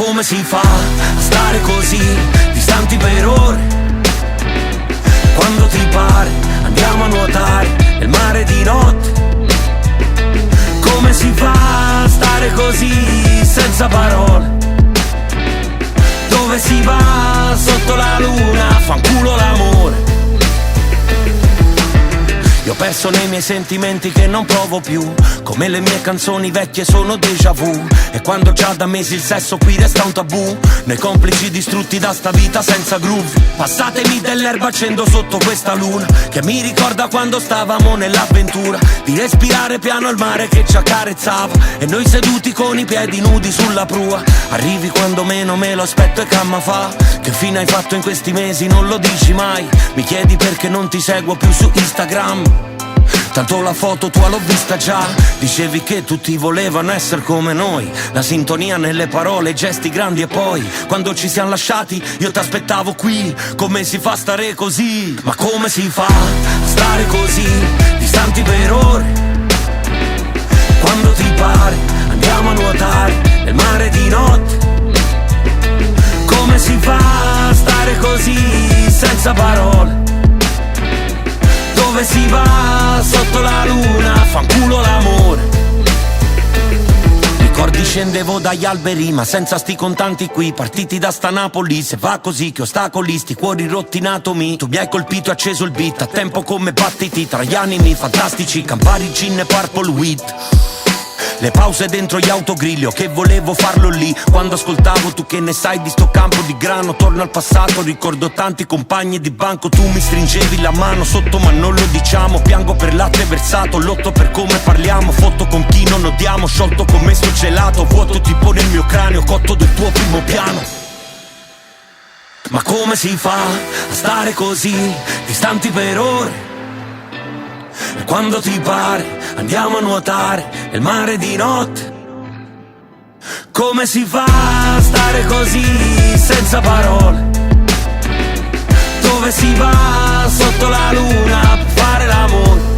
come si fa a stare così distanti per ore? Quando ti pare andiamo a nuotare nel mare di notte. Come si fa a stare così senza parole? Dove si va sotto la luna? Fanculo l'amore. Io ho perso nei miei sentimenti che non provo più. Come le mie canzoni vecchie sono déjà vu. E quando già da mesi il sesso qui resta un tabù, noi complici distrutti da sta vita senza groove. Passatemi dell'erba accendo sotto questa luna che mi ricorda quando stavamo nell'avventura di respirare piano il mare che ci accarezzava e noi seduti con i piedi nudi sulla prua. Arrivi quando meno me lo aspetto e camma fa. Che fine hai fatto in questi mesi non lo dici mai. Mi chiedi perché non ti seguo più su Instagram. Tanto la foto tua l'ho vista già. Dicevi che tutti volevano essere come noi. La sintonia nelle parole, gesti grandi. E poi, quando ci siamo lasciati, io t'aspettavo qui. Come si fa a stare così? Ma come si fa a stare così distanti per ore? Quando ti pare andiamo a nuotare nel mare di notte. Come si fa a stare così senza parole? Dove si va sotto la luna? Fanculo l'amore. Ricordi scendevo dagli alberi ma senza sti contanti qui. Partiti da sta Napoli, se va così che ostacoli sti cuori rotti in atomi. Tu mi hai colpito e acceso il beat a tempo come battiti tra gli animi fantastici. Campari, gin e purple weed. Le pause dentro gli autogrill, che volevo farlo lì. Quando ascoltavo tu che ne sai di sto campo di grano. Torno al passato, ricordo tanti compagni di banco. Tu mi stringevi la mano sotto ma non lo diciamo. Piango per latte versato, lotto per come parliamo. Foto con chi non odiamo, sciolto come sto gelato. Vuoto tipo nel mio cranio, cotto del tuo primo piano. Ma come si fa a stare così distanti per ore? E quando ti pare andiamo a nuotare nel mare di notte. Come si fa a stare così senza parole? Dove si va sotto la luna per fare l'amore?